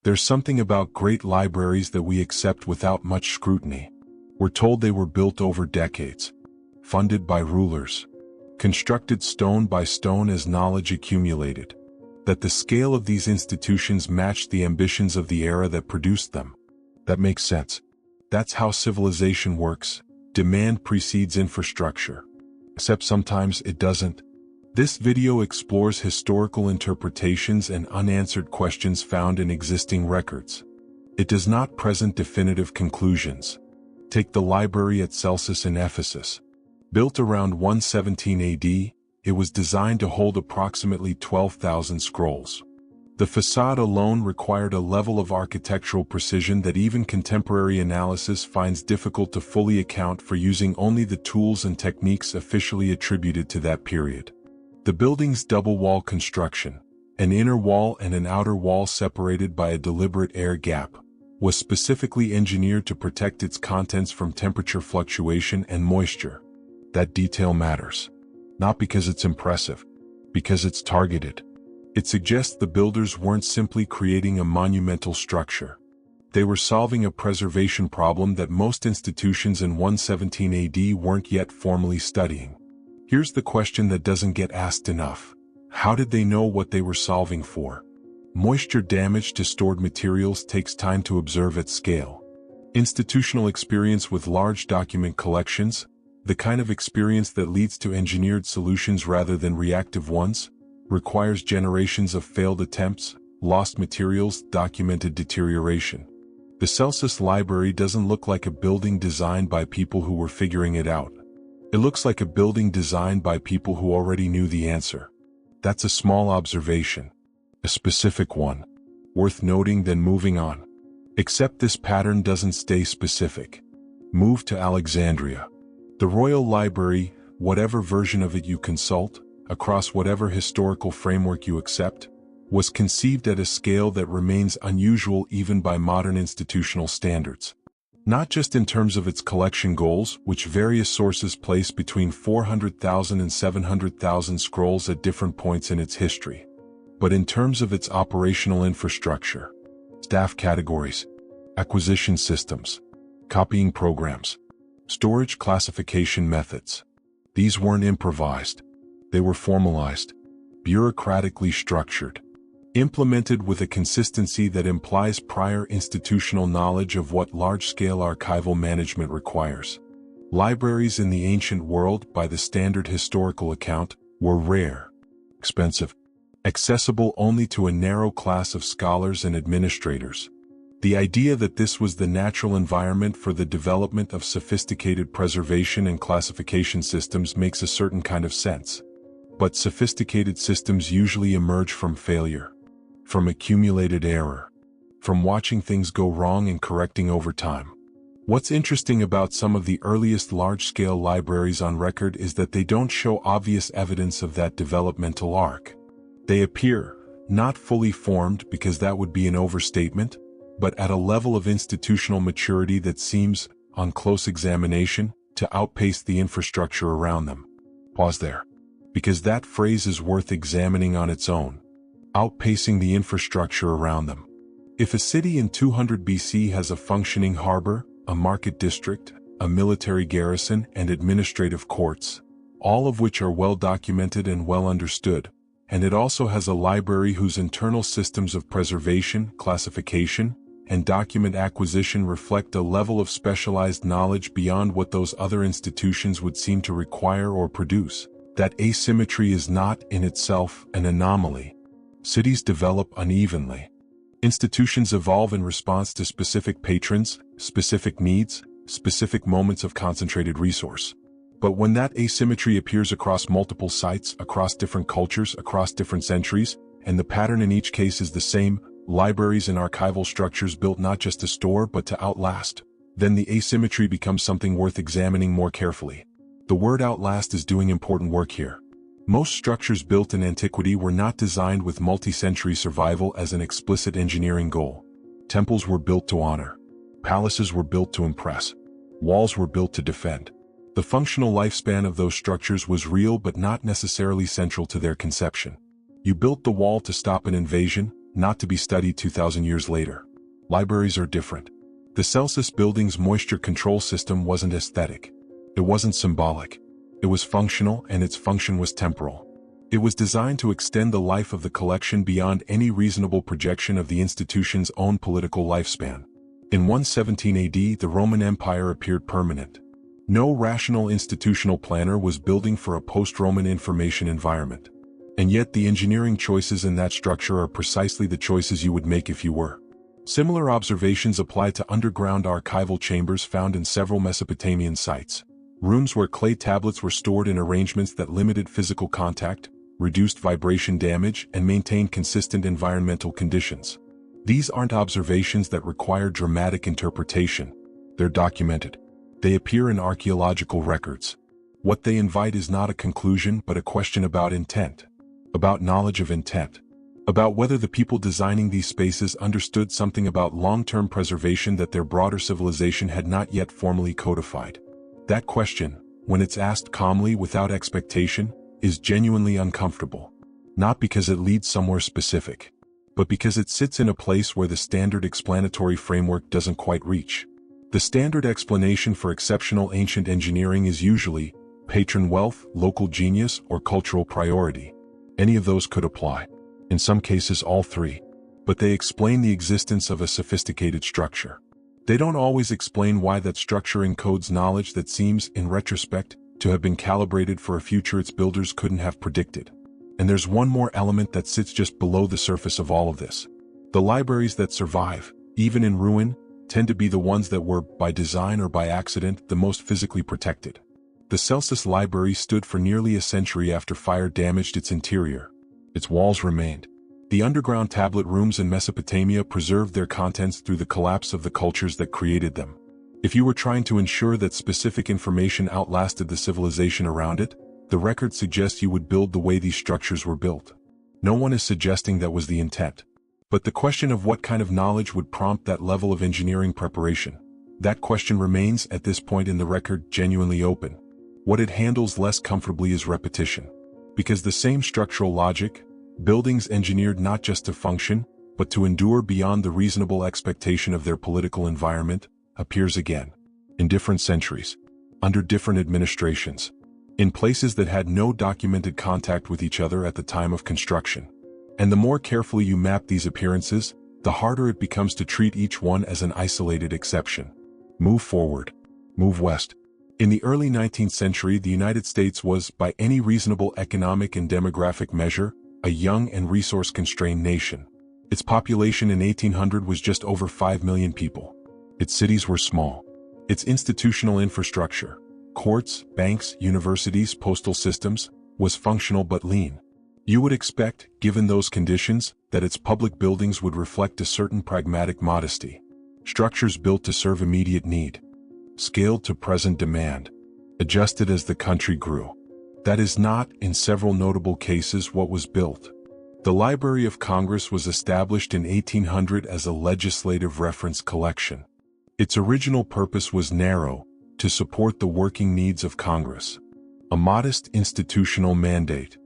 There's something about great libraries that we accept without much scrutiny. We're told they were built over decades, funded by rulers, constructed stone by stone as knowledge accumulated, that the scale of these institutions matched the ambitions of the era that produced them. That makes sense. That's how civilization works. Demand precedes infrastructure. Except sometimes it doesn't. This video explores historical interpretations and unanswered questions found in existing records. It does not present definitive conclusions. Take the library at Celsus in Ephesus. Built around 117 AD, it was designed to hold approximately 12,000 scrolls. The facade alone required a level of architectural precision that even contemporary analysis finds difficult to fully account for, using only the tools and techniques officially attributed to that period. The building's double-wall construction, an inner wall and an outer wall separated by a deliberate air gap, was specifically engineered to protect its contents from temperature fluctuation and moisture. That detail matters. Not because it's impressive, because it's targeted. It suggests the builders weren't simply creating a monumental structure. They were solving a preservation problem that most institutions in 117 AD weren't yet formally studying. Here's the question that doesn't get asked enough. How did they know what they were solving for? Moisture damage to stored materials takes time to observe at scale. Institutional experience with large document collections, the kind of experience that leads to engineered solutions rather than reactive ones, requires generations of failed attempts, lost materials, documented deterioration. The Celsus Library doesn't look like a building designed by people who were figuring it out. It looks like a building designed by people who already knew the answer. That's a small observation. A specific one. Worth noting, then moving on. Except this pattern doesn't stay specific. Move to Alexandria. The Royal Library, whatever version of it you consult, across whatever historical framework you accept, was conceived at a scale that remains unusual even by modern institutional standards. Not just in terms of its collection goals, which various sources place between 400,000 and 700,000 scrolls at different points in its history, but in terms of its operational infrastructure, staff categories, acquisition systems, copying programs, storage classification methods. These weren't improvised. They were formalized, bureaucratically structured, implemented with a consistency that implies prior institutional knowledge of what large-scale archival management requires. Libraries in the ancient world, by the standard historical account, were rare, expensive, accessible only to a narrow class of scholars and administrators. The idea that this was the natural environment for the development of sophisticated preservation and classification systems makes a certain kind of sense. But sophisticated systems usually emerge from failure, from accumulated error, from watching things go wrong and correcting over time. What's interesting about some of the earliest large-scale libraries on record is that they don't show obvious evidence of that developmental arc. They appear, not fully formed because that would be an overstatement, but at a level of institutional maturity that seems, on close examination, to outpace the infrastructure around them. Pause there. Because that phrase is worth examining on its own. Outpacing the infrastructure around them. If a city in 200 BC has a functioning harbor, a market district, a military garrison, and administrative courts, all of which are well documented and well understood, and it also has a library whose internal systems of preservation, classification, and document acquisition reflect a level of specialized knowledge beyond what those other institutions would seem to require or produce, that asymmetry is not in itself an anomaly. Cities develop unevenly. Institutions evolve in response to specific patrons, specific needs, specific moments of concentrated resource. But when that asymmetry appears across multiple sites, across different cultures, across different centuries, and the pattern in each case is the same, libraries and archival structures built not just to store but to outlast, then the asymmetry becomes something worth examining more carefully. The word outlast is doing important work here. Most structures built in antiquity were not designed with multi-century survival as an explicit engineering goal. Temples were built to honor. Palaces were built to impress. Walls were built to defend. The functional lifespan of those structures was real but not necessarily central to their conception. You built the wall to stop an invasion, not to be studied 2,000 years later. Libraries are different. The Celsius building's moisture control system wasn't aesthetic. It wasn't symbolic. It was functional, and its function was temporal. It was designed to extend the life of the collection beyond any reasonable projection of the institution's own political lifespan. In 117 AD, the Roman Empire appeared permanent. No rational institutional planner was building for a post-Roman information environment. And yet the engineering choices in that structure are precisely the choices you would make if you were. Similar observations apply to underground archival chambers found in several Mesopotamian sites. Rooms where clay tablets were stored in arrangements that limited physical contact, reduced vibration damage, and maintained consistent environmental conditions. These aren't observations that require dramatic interpretation. They're documented. They appear in archaeological records. What they invite is not a conclusion but a question about intent. About knowledge of intent. About whether the people designing these spaces understood something about long-term preservation that their broader civilization had not yet formally codified. That question, when it's asked calmly without expectation, is genuinely uncomfortable. Not because it leads somewhere specific, but because it sits in a place where the standard explanatory framework doesn't quite reach. The standard explanation for exceptional ancient engineering is usually patron wealth, local genius, or cultural priority. Any of those could apply. In some cases, all three. But they explain the existence of a sophisticated structure. They don't always explain why that structure encodes knowledge that seems, in retrospect, to have been calibrated for a future its builders couldn't have predicted. And there's one more element that sits just below the surface of all of this. The libraries that survive, even in ruin, tend to be the ones that were, by design or by accident, the most physically protected. The Celsius Library stood for nearly a century after fire damaged its interior. Its walls remained. The underground tablet rooms in Mesopotamia preserved their contents through the collapse of the cultures that created them. If you were trying to ensure that specific information outlasted the civilization around it, the record suggests you would build the way these structures were built. No one is suggesting that was the intent. But the question of what kind of knowledge would prompt that level of engineering preparation, that question remains at this point in the record genuinely open. What it handles less comfortably is repetition. Because the same structural logic, buildings engineered not just to function, but to endure beyond the reasonable expectation of their political environment, appears again. In different centuries. Under different administrations. In places that had no documented contact with each other at the time of construction. And the more carefully you map these appearances, the harder it becomes to treat each one as an isolated exception. Move forward. Move west. In the early 19th century, the United States was, by any reasonable economic and demographic measure, a young and resource-constrained nation. Its population in 1800 was just over 5 million people. Its cities were small. Its institutional infrastructure, courts, banks, universities, postal systems, was functional but lean. You would expect, given those conditions, that its public buildings would reflect a certain pragmatic modesty. Structures built to serve immediate need. Scaled to present demand. Adjusted as the country grew. That is not, in several notable cases, what was built. The Library of Congress was established in 1800 as a legislative reference collection. Its original purpose was narrow, to support the working needs of Congress. A modest institutional mandate.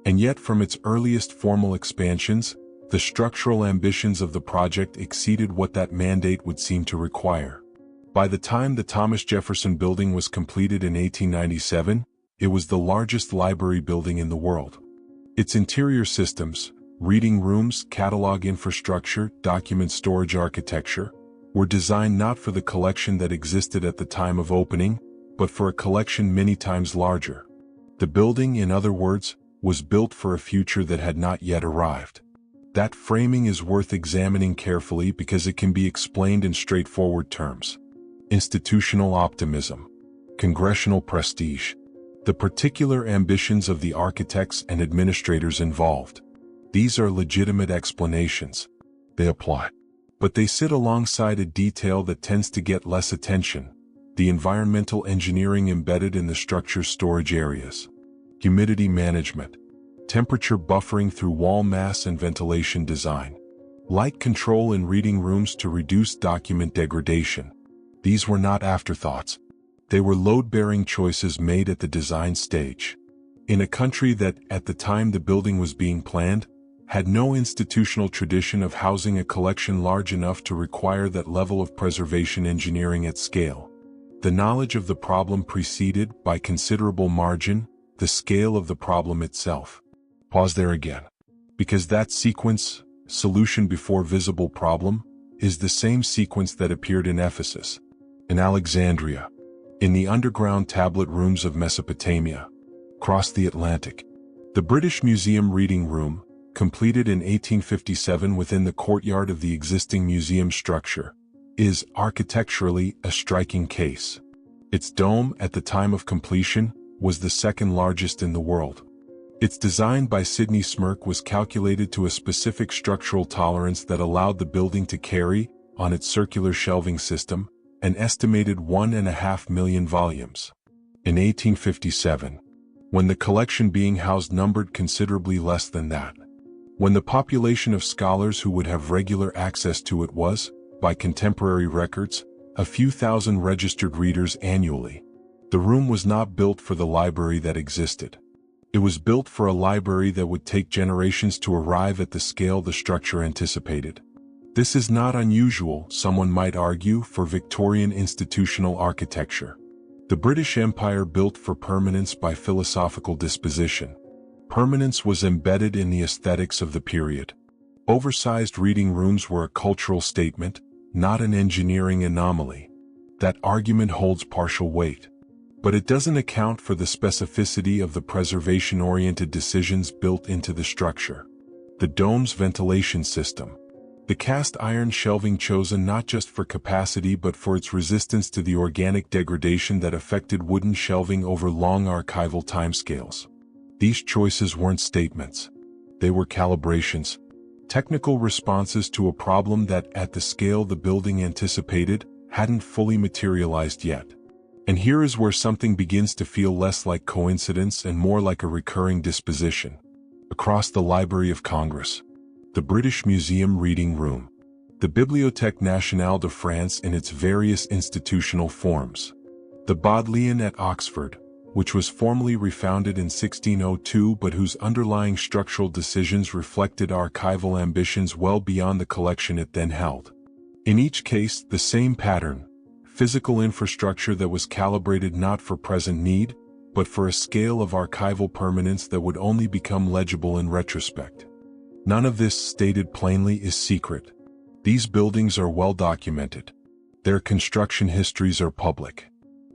And yet from its earliest formal expansions, the structural ambitions of the project exceeded what that mandate would seem to require. By the time the Thomas Jefferson Building was completed in 1897, it was the largest library building in the world. Its interior systems, reading rooms, catalog infrastructure, document storage architecture, were designed not for the collection that existed at the time of opening, but for a collection many times larger. The building, in other words, was built for a future that had not yet arrived. That framing is worth examining carefully because it can be explained in straightforward terms. Institutional optimism. Congressional prestige. The particular ambitions of the architects and administrators involved. These are legitimate explanations. They apply. But they sit alongside a detail that tends to get less attention. The environmental engineering embedded in the structure's storage areas. Humidity management. Temperature buffering through wall mass and ventilation design. Light control in reading rooms to reduce document degradation. These were not afterthoughts. They were load-bearing choices made at the design stage. In a country that, at the time the building was being planned, had no institutional tradition of housing a collection large enough to require that level of preservation engineering at scale. The knowledge of the problem preceded, by considerable margin, the scale of the problem itself. Pause there again. Because that sequence, solution before visible problem, is the same sequence that appeared in Ephesus, in Alexandria, in the underground tablet rooms of Mesopotamia, across the Atlantic. The British Museum Reading Room, completed in 1857 within the courtyard of the existing museum structure, is architecturally a striking case. Its dome, at the time of completion, was the second largest in the world. Its design by Sidney Smirke was calculated to a specific structural tolerance that allowed the building to carry, on its circular shelving system, an estimated 1.5 million volumes. In 1857, when the collection being housed numbered considerably less than that, when the population of scholars who would have regular access to it was, by contemporary records, a few thousand registered readers annually, the room was not built for the library that existed. It was built for a library that would take generations to arrive at the scale the structure anticipated. This is not unusual, someone might argue, for Victorian institutional architecture. The British Empire built for permanence by philosophical disposition. Permanence was embedded in the aesthetics of the period. Oversized reading rooms were a cultural statement, not an engineering anomaly. That argument holds partial weight. But it doesn't account for the specificity of the preservation-oriented decisions built into the structure. The dome's ventilation system. The cast iron shelving chosen not just for capacity but for its resistance to the organic degradation that affected wooden shelving over long archival timescales. These choices weren't statements. They were calibrations, technical responses to a problem that, at the scale the building anticipated, hadn't fully materialized yet. And here is where something begins to feel less like coincidence and more like a recurring disposition. Across the Library of Congress, the British Museum Reading Room, the Bibliothèque Nationale de France in its various institutional forms, the Bodleian at Oxford, which was formally refounded in 1602 but whose underlying structural decisions reflected archival ambitions well beyond the collection it then held. In each case, the same pattern. Physical infrastructure that was calibrated not for present need, but for a scale of archival permanence that would only become legible in retrospect. None of this, stated plainly, is secret. These buildings are well documented. Their construction histories are public.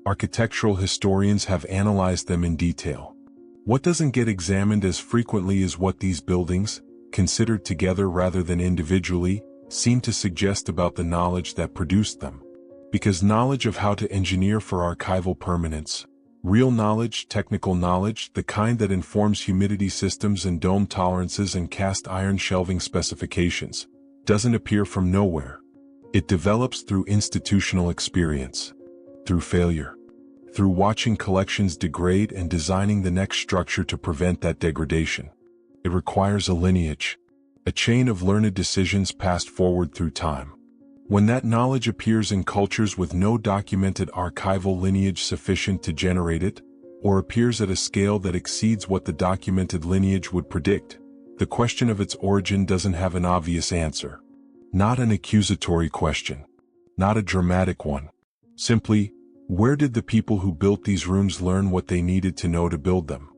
Architectural historians have analyzed them in detail. What doesn't get examined as frequently is what these buildings, considered together rather than individually, seem to suggest about the knowledge that produced them. Because knowledge of how to engineer for archival permanence, real knowledge, technical knowledge, the kind that informs humidity systems and dome tolerances and cast iron shelving specifications, doesn't appear from nowhere. It develops through institutional experience, through failure, through watching collections degrade and designing the next structure to prevent that degradation. It requires a lineage, a chain of learned decisions passed forward through time. When that knowledge appears in cultures with no documented archival lineage sufficient to generate it, or appears at a scale that exceeds what the documented lineage would predict, the question of its origin doesn't have an obvious answer. Not an accusatory question. Not a dramatic one. Simply, where did the people who built these rooms learn what they needed to know to build them?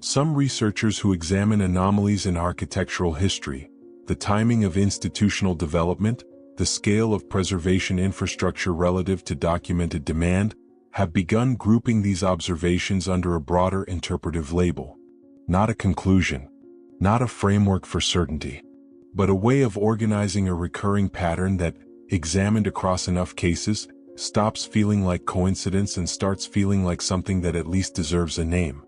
Some researchers who examine anomalies in architectural history, the timing of institutional development, the scale of preservation infrastructure relative to documented demand, have begun grouping these observations under a broader interpretive label. Not a conclusion, not a framework for certainty, but a way of organizing a recurring pattern that, examined across enough cases, stops feeling like coincidence and starts feeling like something that at least deserves a name.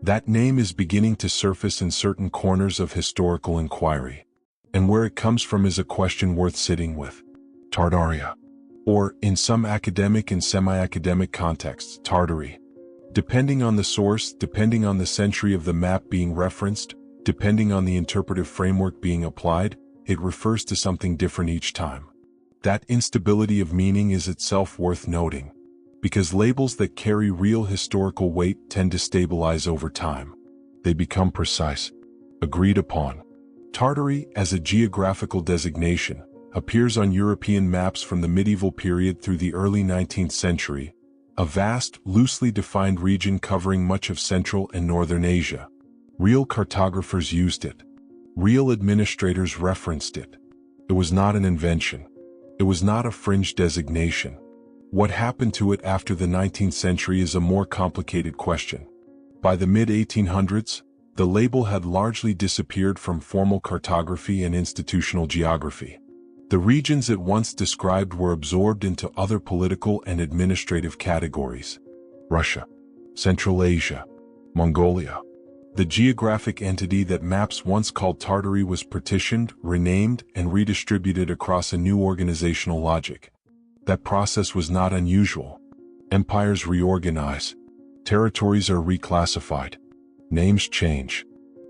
That name is beginning to surface in certain corners of historical inquiry. And where it comes from is a question worth sitting with. Tartaria. Or, in some academic and semi-academic contexts, Tartary. Depending on the source, depending on the century of the map being referenced, depending on the interpretive framework being applied, it refers to something different each time. That instability of meaning is itself worth noting, because labels that carry real historical weight tend to stabilize over time. They become precise, agreed upon, Tartary, as a geographical designation, appears on European maps from the medieval period through the early 19th century, a vast, loosely defined region covering much of Central and Northern Asia. Real cartographers used it. Real administrators referenced it. It was not an invention. It was not a fringe designation. What happened to it after the 19th century is a more complicated question. By the mid-1800s, the label had largely disappeared from formal cartography and institutional geography. The regions it once described were absorbed into other political and administrative categories. Russia, Central Asia, Mongolia. The geographic entity that maps once called Tartary was partitioned, renamed, and redistributed across a new organizational logic. That process was not unusual. Empires reorganize. Territories are reclassified. Names change.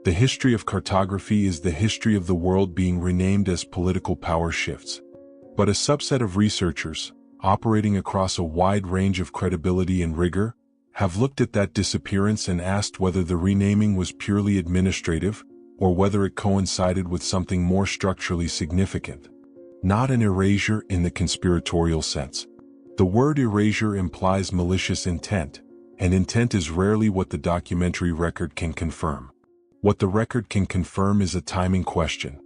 The history of cartography is the history of the world being renamed as political power shifts. But a subset of researchers, operating across a wide range of credibility and rigor, have looked at that disappearance and asked whether the renaming was purely administrative, or whether it coincided with something more structurally significant. Not an erasure in the conspiratorial sense. The word erasure implies malicious intent, and intent is rarely what the documentary record can confirm. What the record can confirm is a timing question.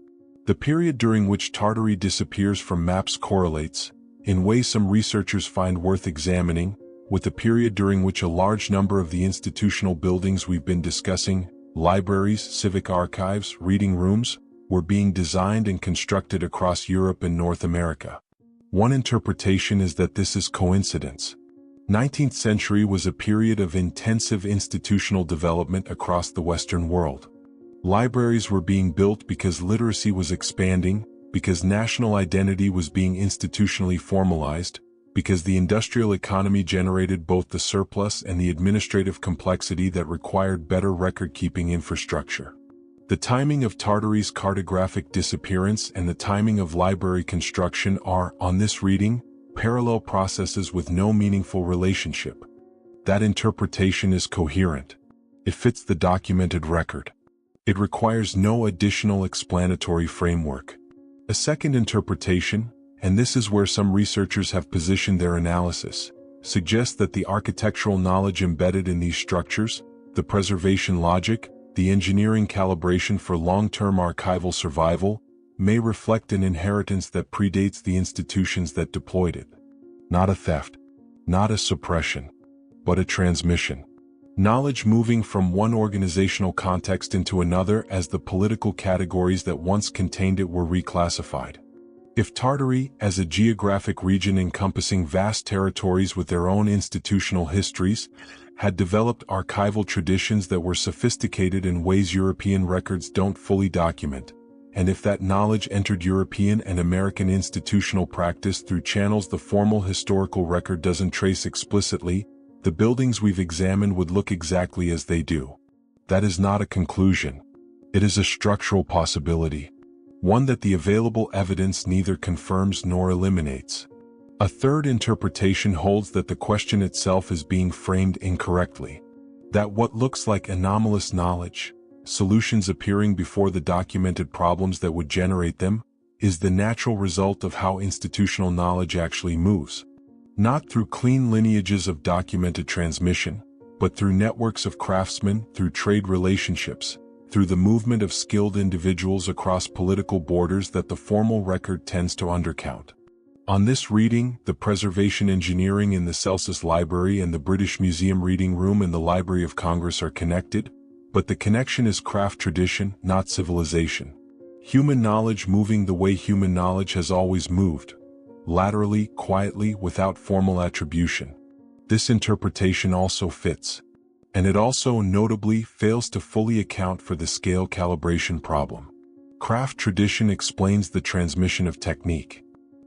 The period during which Tartary disappears from maps correlates, in ways some researchers find worth examining, with the period during which a large number of the institutional buildings we've been discussing, libraries, civic archives, reading rooms, were being designed and constructed across Europe and North America. One interpretation is that this is coincidence. 19th century was a period of intensive institutional development across the Western world. Libraries were being built because literacy was expanding, because national identity was being institutionally formalized, because the industrial economy generated both the surplus and the administrative complexity that required better record-keeping infrastructure. The timing of Tartary's cartographic disappearance and the timing of library construction are, on this reading, parallel processes with no meaningful relationship. That interpretation is coherent. It fits the documented record. It requires no additional explanatory framework. A second interpretation, and this is where some researchers have positioned their analysis, suggests that the architectural knowledge embedded in these structures, the preservation logic, the engineering calibration for long-term archival survival, may reflect an inheritance that predates the institutions that deployed it. Not a theft, not a suppression, but a transmission. Knowledge moving from one organizational context into another as the political categories that once contained it were reclassified. If Tartary, as a geographic region encompassing vast territories with their own institutional histories, had developed archival traditions that were sophisticated in ways European records don't fully document, and if that knowledge entered European and American institutional practice through channels the formal historical record doesn't trace explicitly, the buildings we've examined would look exactly as they do. That is not a conclusion. It is a structural possibility. One that the available evidence neither confirms nor eliminates. A third interpretation holds that the question itself is being framed incorrectly. That what looks like anomalous knowledge, solutions appearing before the documented problems that would generate them, is the natural result of how institutional knowledge actually moves. Not through clean lineages of documented transmission, but through networks of craftsmen, through trade relationships, through the movement of skilled individuals across political borders that the formal record tends to undercount. On this reading, the preservation engineering in the Celsus Library and the British Museum Reading Room in the Library of Congress are connected, but the connection is craft tradition, not civilization. Human knowledge moving the way human knowledge has always moved, laterally, quietly, without formal attribution. This interpretation also fits. And it also notably fails to fully account for the scale calibration problem. Craft tradition explains the transmission of technique.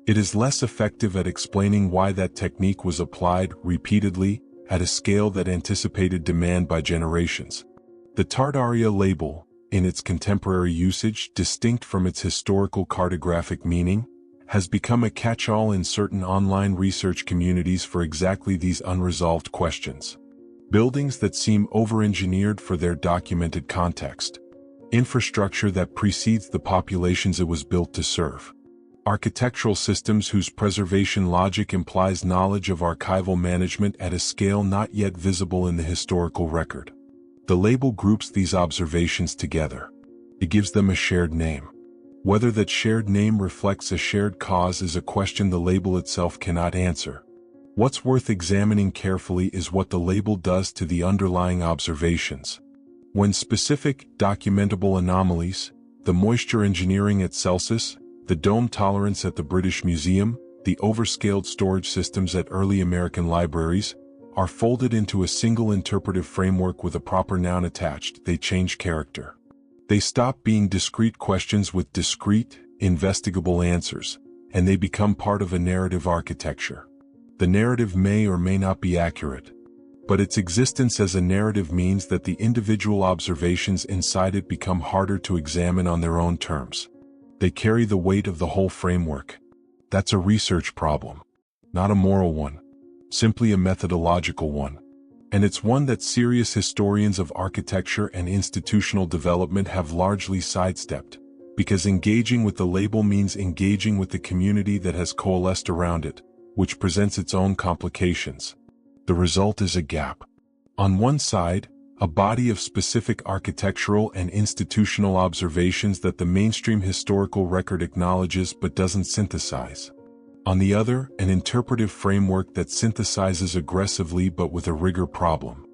It is less effective at explaining why that technique was applied repeatedly at a scale that anticipated demand by generations. The Tartaria label, in its contemporary usage distinct from its historical cartographic meaning, has become a catch-all in certain online research communities for exactly these unresolved questions. Buildings that seem over-engineered for their documented context. Infrastructure that precedes the populations it was built to serve. Architectural systems whose preservation logic implies knowledge of archival management at a scale not yet visible in the historical record. The label groups these observations together. It gives them a shared name. Whether that shared name reflects a shared cause is a question the label itself cannot answer. What's worth examining carefully is what the label does to the underlying observations. When specific, documentable anomalies, the moisture engineering at Celsus, the dome tolerance at the British Museum, the overscaled storage systems at early American libraries, are folded into a single interpretive framework with a proper noun attached, they change character. They stop being discrete questions with discrete, investigable answers, and they become part of a narrative architecture. The narrative may or may not be accurate, but its existence as a narrative means that the individual observations inside it become harder to examine on their own terms. They carry the weight of the whole framework. That's a research problem, not a moral one, simply a methodological one. And it's one that serious historians of architecture and institutional development have largely sidestepped, because engaging with the label means engaging with the community that has coalesced around it, which presents its own complications. The result is a gap. On one side, a body of specific architectural and institutional observations that the mainstream historical record acknowledges but doesn't synthesize. On the other, an interpretive framework that synthesizes aggressively but with a rigor problem.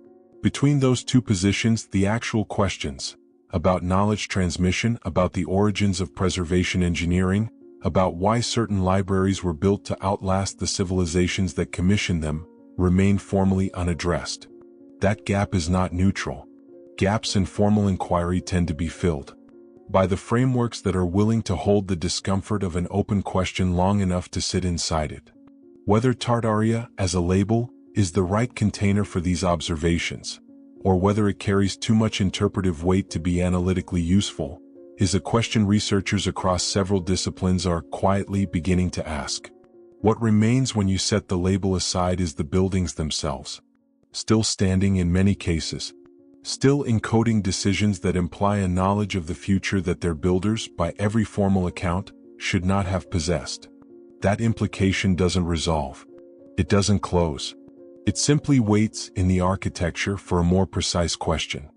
Between those two positions, the actual questions about knowledge transmission, about the origins of preservation engineering, about why certain libraries were built to outlast the civilizations that commissioned them, remain formally unaddressed. That gap is not neutral. Gaps in formal inquiry tend to be filled by the frameworks that are willing to hold the discomfort of an open question long enough to sit inside it. Whether Tartaria, as a label, is the right container for these observations, or whether it carries too much interpretive weight to be analytically useful, is a question researchers across several disciplines are quietly beginning to ask. What remains when you set the label aside is the buildings themselves, still standing in many cases, still encoding decisions that imply a knowledge of the future that their builders, by every formal account, should not have possessed. That implication doesn't resolve. It doesn't close. It simply waits in the architecture for a more precise question.